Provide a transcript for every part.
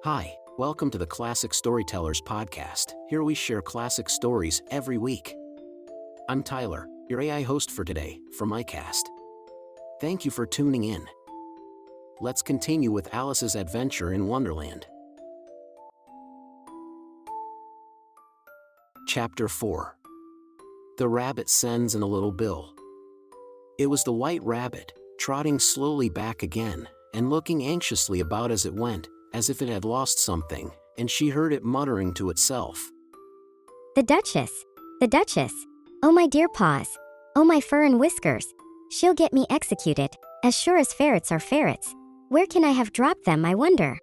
Hi, welcome to the Classic Storytellers podcast. Here we share classic stories every week. I'm Tyler, your AI host for today, from Aicast. Thank you for tuning in. Let's continue with Alice's adventure in Wonderland. Chapter 4. The Rabbit Sends in a Little Bill. It was the White Rabbit, trotting slowly back again, and looking anxiously about as it went, as if it had lost something, and she heard it muttering to itself. The Duchess! The Duchess! Oh my dear paws! Oh my fur and whiskers! She'll get me executed, as sure as ferrets are ferrets. Where can I have dropped them, I wonder?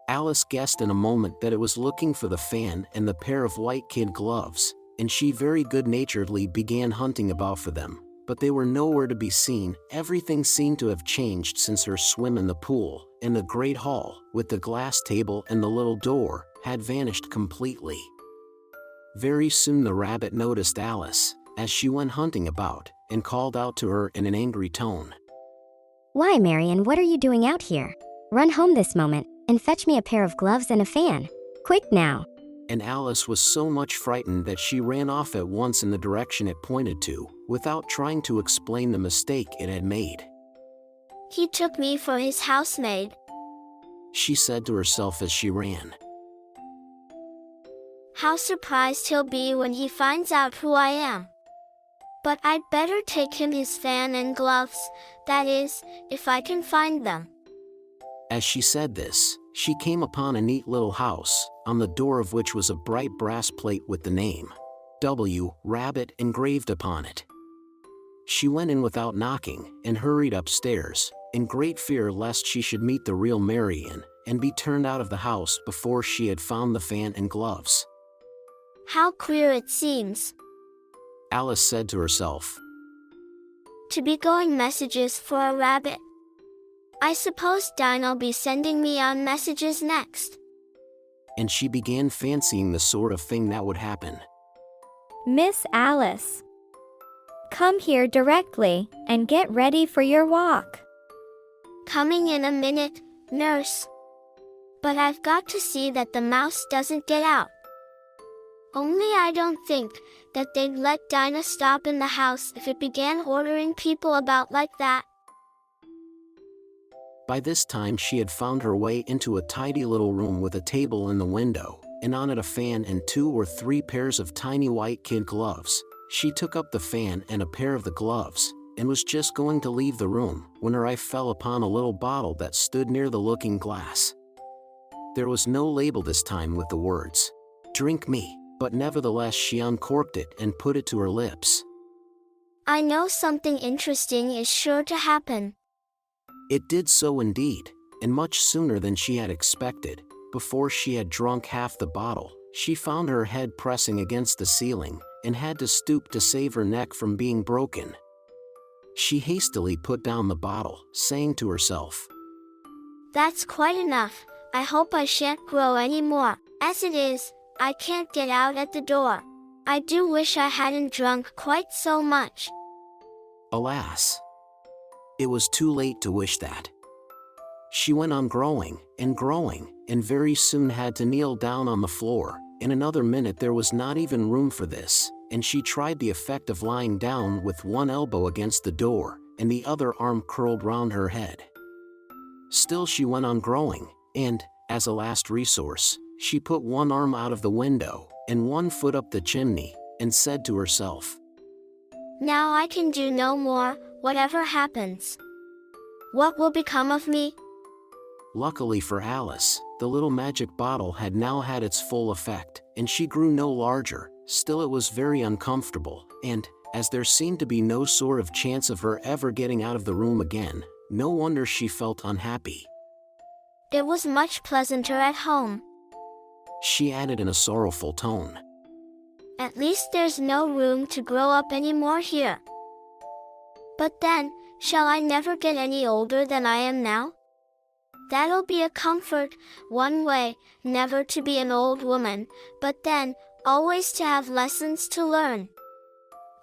Alice guessed in a moment that it was looking for the fan and the pair of white kid gloves, and she very good-naturedly began hunting about for them. But they were nowhere to be seen. Everything seemed to have changed since her swim in the pool, and the great hall, with the glass table and the little door, had vanished completely. Very soon the rabbit noticed Alice, as she went hunting about, and called out to her in an angry tone. Why, Marian, what are you doing out here? Run home this moment, and fetch me a pair of gloves and a fan. Quick now! And Alice was so much frightened that she ran off at once in the direction it pointed to, without trying to explain the mistake it had made. He took me for his housemaid, she said to herself as she ran. How surprised he'll be when he finds out who I am. But I'd better take him his fan and gloves, that is, if I can find them. As she said this, she came upon a neat little house, on the door of which was a bright brass plate with the name, W. Rabbit, engraved upon it. She went in without knocking, and hurried upstairs, in great fear lest she should meet the real Marian, and be turned out of the house before she had found the fan and gloves. How queer it seems, Alice said to herself, to be going messages for a rabbit. I suppose Dinah'll be sending me on messages next. And she began fancying the sort of thing that would happen. Miss Alice, come here directly, and get ready for your walk. Coming in a minute, nurse. But I've got to see that the mouse doesn't get out. Only I don't think that they'd let Dinah stop in the house if it began ordering people about like that. By this time she had found her way into a tidy little room with a table in the window, and on it a fan and 2 or 3 pairs of tiny white kid gloves. She took up the fan and a pair of the gloves, and was just going to leave the room, when her eye fell upon a little bottle that stood near the looking glass. There was no label this time with the words, "Drink me," but nevertheless she uncorked it and put it to her lips. I know something interesting is sure to happen. It did so indeed, and much sooner than she had expected. Before she had drunk half the bottle, she found her head pressing against the ceiling, and had to stoop to save her neck from being broken. She hastily put down the bottle, saying to herself, That's quite enough. I hope I shan't grow any more. As it is, I can't get out at the door. I do wish I hadn't drunk quite so much. Alas! It was too late to wish that. She went on growing, and very soon had to kneel down on the floor. In another minute there was not even room for this, and she tried the effect of lying down with one elbow against the door, and the other arm curled round her head. Still she went on growing, and, as a last resource, she put one arm out of the window, and one foot up the chimney, and said to herself, Now I can do no more, whatever happens. What will become of me? Luckily for Alice, the little magic bottle had now had its full effect, and she grew no larger. Still it was very uncomfortable, and, as there seemed to be no sort of chance of her ever getting out of the room again, no wonder she felt unhappy. It was much pleasanter at home. She added in a sorrowful tone. At least there's no room to grow up any more here. But then, shall I never get any older than I am now? That'll be a comfort, one way, never to be an old woman, but then, always to have lessons to learn.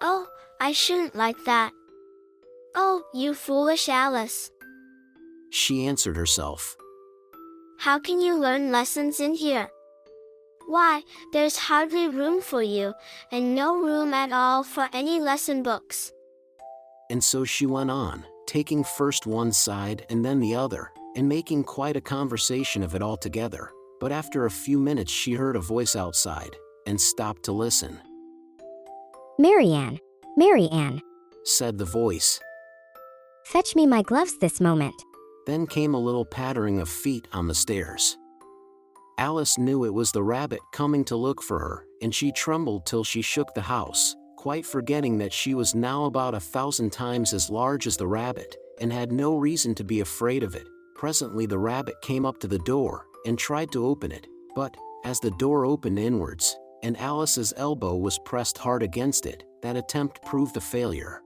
Oh, I shouldn't like that. Oh, you foolish Alice. She answered herself. How can you learn lessons in here? Why, there's hardly room for you, and no room at all for any lesson books." And so she went on, taking first one side and then the other, and making quite a conversation of it all together. But after a few minutes she heard a voice outside, and stopped to listen. "Marianne, Marianne, Said the voice. fetch me my gloves this moment." Then came a little pattering of feet on the stairs. Alice knew it was the rabbit coming to look for her, and she trembled till she shook the house, quite forgetting that she was now about 1,000 times as large as the rabbit, and had no reason to be afraid of it. Presently the rabbit came up to the door, and tried to open it, but, as the door opened inwards, and Alice's elbow was pressed hard against it, that attempt proved a failure.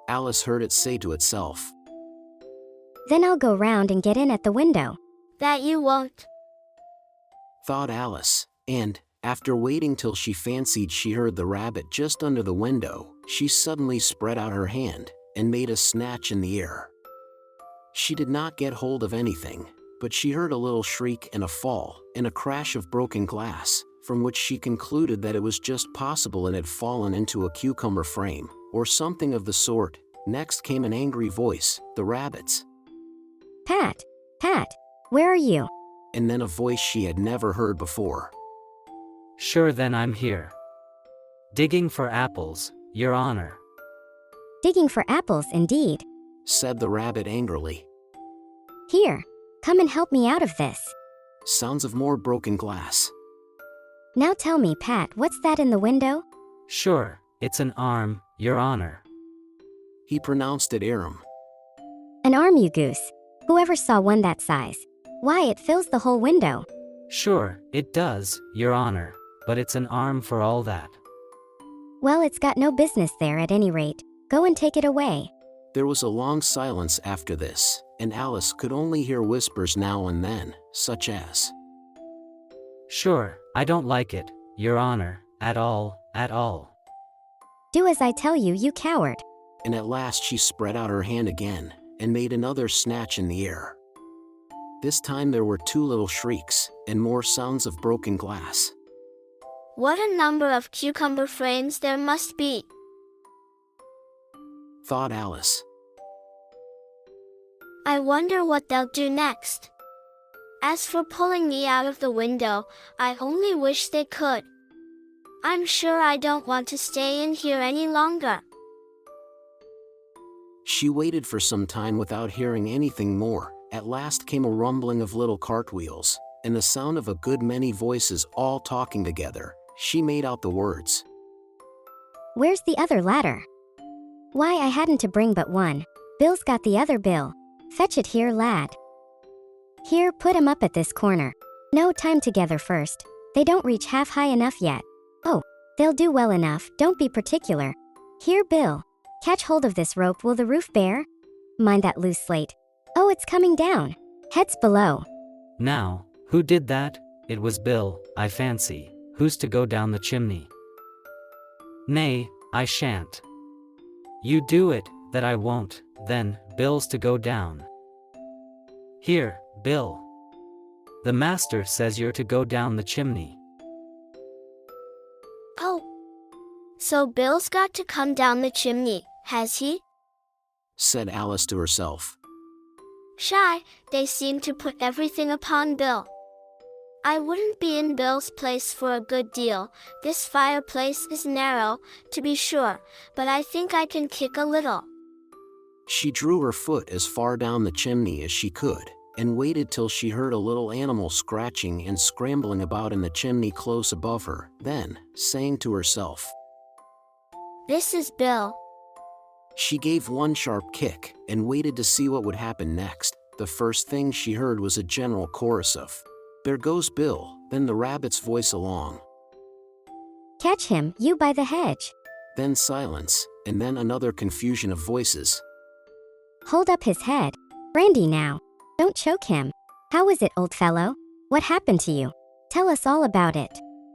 Alice heard it say to itself, "Then I'll go round and get in at the window." "That you won't." thought Alice, and, after waiting till she fancied she heard the rabbit just under the window, she suddenly spread out her hand, and made a snatch in the air. She did not get hold of anything, but she heard a little shriek and a fall, and a crash of broken glass, from which she concluded that it was just possible it had fallen into a cucumber frame, or something of the sort. Next came an angry voice, the rabbit's, "Pat, Pat, where are you?" and then a voice she had never heard before. "Sure, then I'm here. Digging for apples, Your Honor." "Digging for apples indeed. Said the rabbit angrily. Here, come and help me out of this." Sounds of more broken glass. "Now tell me, Pat, what's that in the window?" "Sure, it's an arm, Your Honor." He pronounced it Aram. "An arm, you goose. Whoever saw one that size? Why, it fills the whole window." "Sure, it does, Your Honor, but it's an arm for all that." "Well, it's got no business there at any rate. Go and take it away." There was a long silence after this, and Alice could only hear whispers now and then, such as, "Sure, I don't like it, Your Honor, at all, at all." "Do as I tell you, you coward." and at last she spread out her hand again, and made another snatch in the air. This time there were two little shrieks, and more sounds of broken glass. "What a number of cucumber frames there must be," thought Alice. "I wonder what they'll do next. As for pulling me out of the window, I only wish they could. I'm sure I don't want to stay in here any longer." She waited for some time without hearing anything more. At last came a rumbling of little cartwheels, and the sound of a good many voices all talking together. She made out the words, "Where's the other ladder? Why, I hadn't to bring but one. Bill's got the other bill. Fetch it here, lad. Here, put 'em up at this corner. No, time together first. They don't reach half high enough yet. Oh, they'll do well enough, don't be particular. Here, Bill. Catch hold of this rope, will the roof bear? Mind that loose slate. Oh, it's coming down. Heads below." "Now, who did that? It was Bill, I fancy. Who's to go down the chimney?" "Nay, I shan't." "You do it, that I won't, then, Bill's to go down." "Here, Bill. The master says you're to go down the chimney." "Oh, so Bill's got to come down the chimney, has he?" said Alice to herself. "Shy, they seem to put everything upon Bill. I wouldn't be in Bill's place for a good deal. This fireplace is narrow, to be sure, but I think I can kick a little." She drew her foot as far down the chimney as she could, and waited till she heard a little animal scratching and scrambling about in the chimney close above her. Then, saying to herself, "This is Bill." she gave one sharp kick, and waited to see what would happen next. The first thing she heard was a general chorus of, "There goes Bill," then the rabbit's voice along. "Catch him, you by the hedge." Then silence, and then another confusion of voices. "Hold up his head. Brandy now. Don't choke him. How is it, old fellow? What happened to you? Tell us all about it."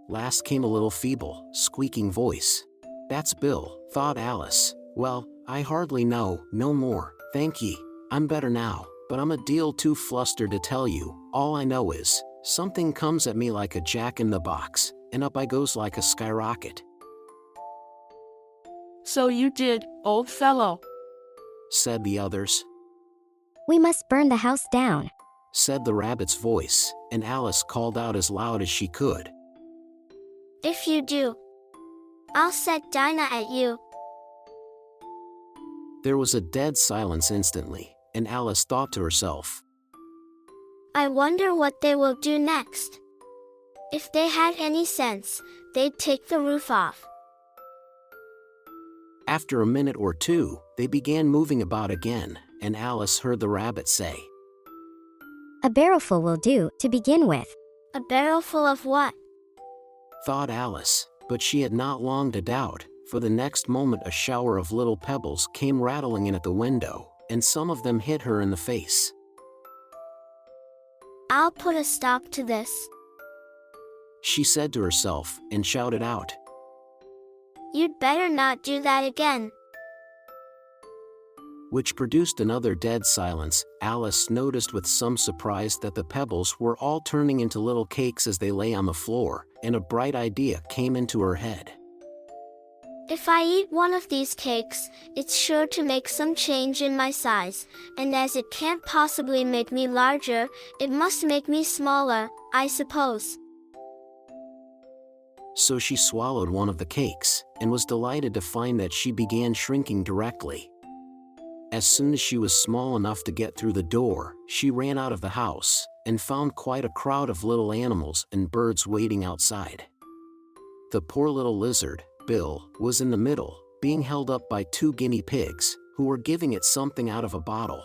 Last came a little feeble, squeaking voice. "That's Bill," thought Alice. "Well, I hardly know, no more, thank ye. I'm better now, but I'm a deal too flustered to tell you All I know is, something comes at me like a jack-in-the-box, and up I goes like a skyrocket," So you did, old fellow. said the others. We must burn the house down. Said the rabbit's voice, and Alice called out as loud as she could. If you do, I'll set Dinah at you. There was a dead silence instantly, and Alice thought to herself, I wonder what they will do next. If they had any sense, they'd take the roof off. After a minute or two, they began moving about again, and Alice heard the rabbit say, A barrelful will do, to begin with. A barrel full of what? thought Alice, but she had not long to doubt, for the next moment a shower of little pebbles came rattling in at the window, and some of them hit her in the face. I'll put a stop to this. She said to herself, and shouted out, You'd better not do that again. which produced another dead silence. Alice noticed with some surprise that the pebbles were all turning into little cakes as they lay on the floor, and a bright idea came into her head. If I eat one of these cakes, it's sure to make some change in my size, and as it can't possibly make me larger, it must make me smaller, I suppose. So she swallowed one of the cakes, and was delighted to find that she began shrinking directly. As soon as she was small enough to get through the door, she ran out of the house, and found quite a crowd of little animals and birds waiting outside. The poor little lizard, Bill, was in the middle, being held up by 2 guinea pigs, who were giving it something out of a bottle.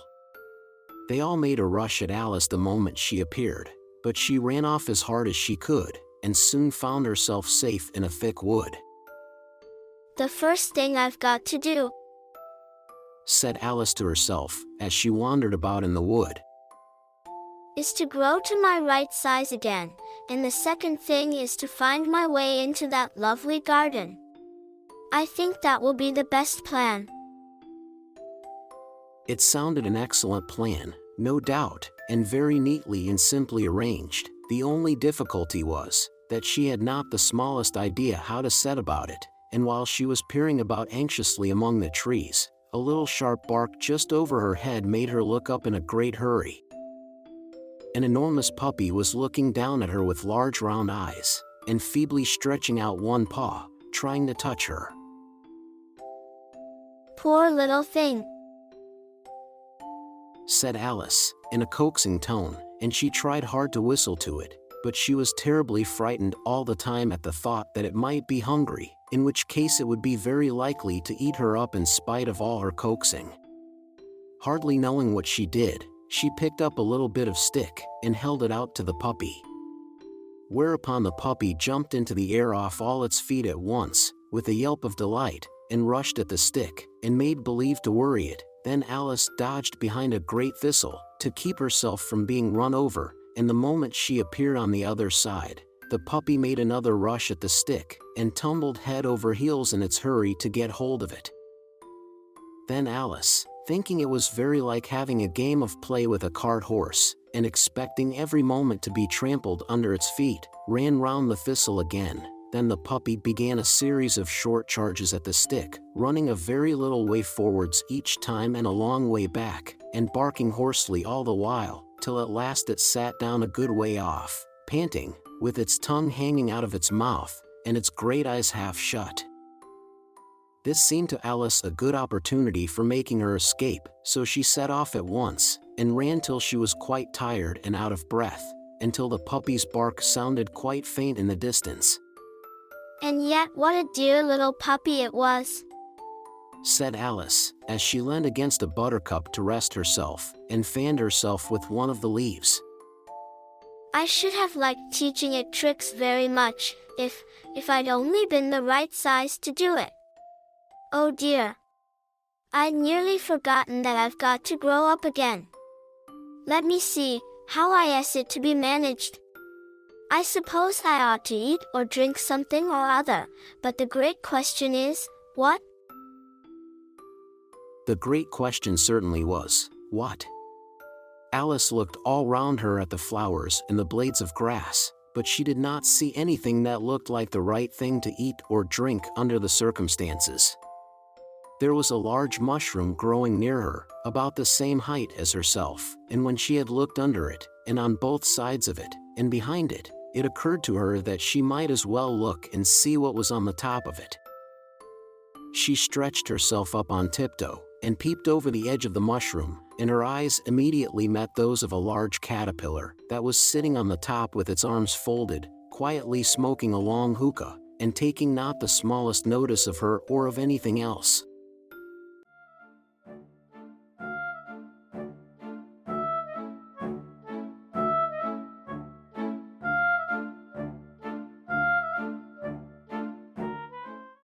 They all made a rush at Alice the moment she appeared, but she ran off as hard as she could, and soon found herself safe in a thick wood. The first thing I've got to do, said Alice to herself, as she wandered about in the wood, is to grow to my right size again, and the second thing is to find my way into that lovely garden. I think that will be the best plan. It sounded an excellent plan, no doubt, and very neatly and simply arranged. The only difficulty was that she had not the smallest idea how to set about it, and while she was peering about anxiously among the trees, a little sharp bark just over her head made her look up in a great hurry. An enormous puppy was looking down at her with large round eyes, and feebly stretching out one paw, trying to touch her. Poor little thing, said Alice, in a coaxing tone, and she tried hard to whistle to it, but she was terribly frightened all the time at the thought that it might be hungry, in which case it would be very likely to eat her up in spite of all her coaxing. Hardly knowing what she did, she picked up a little bit of stick, and held it out to the puppy. Whereupon the puppy jumped into the air off all its feet at once, with a yelp of delight, and rushed at the stick, and made believe to worry it. Then Alice dodged behind a great thistle, to keep herself from being run over, and the moment she appeared on the other side, the puppy made another rush at the stick, and tumbled head over heels in its hurry to get hold of it. Then Alice, thinking it was very like having a game of play with a cart horse, and expecting every moment to be trampled under its feet, ran round the thistle again. Then the puppy began a series of short charges at the stick, running a very little way forwards each time and a long way back, and barking hoarsely all the while, till at last it sat down a good way off, panting, with its tongue hanging out of its mouth, and its great eyes half shut. This seemed to Alice a good opportunity for making her escape, so she set off at once, and ran till she was quite tired and out of breath, until the puppy's bark sounded quite faint in the distance. And yet what a dear little puppy it was, said Alice, as she leaned against a buttercup to rest herself, and fanned herself with one of the leaves. I should have liked teaching it tricks very much, if I'd only been the right size to do it. Oh dear. I'd nearly forgotten that I've got to grow up again. Let me see, how I guess it to be managed. I suppose I ought to eat or drink something or other, but the great question is, what? The great question certainly was, what? Alice looked all round her at the flowers and the blades of grass, but she did not see anything that looked like the right thing to eat or drink under the circumstances. There was a large mushroom growing near her, about the same height as herself, and when she had looked under it, and on both sides of it, and behind it, it occurred to her that she might as well look and see what was on the top of it. She stretched herself up on tiptoe, and peeped over the edge of the mushroom, and her eyes immediately met those of a large caterpillar that was sitting on the top with its arms folded, quietly smoking a long hookah, and taking not the smallest notice of her or of anything else.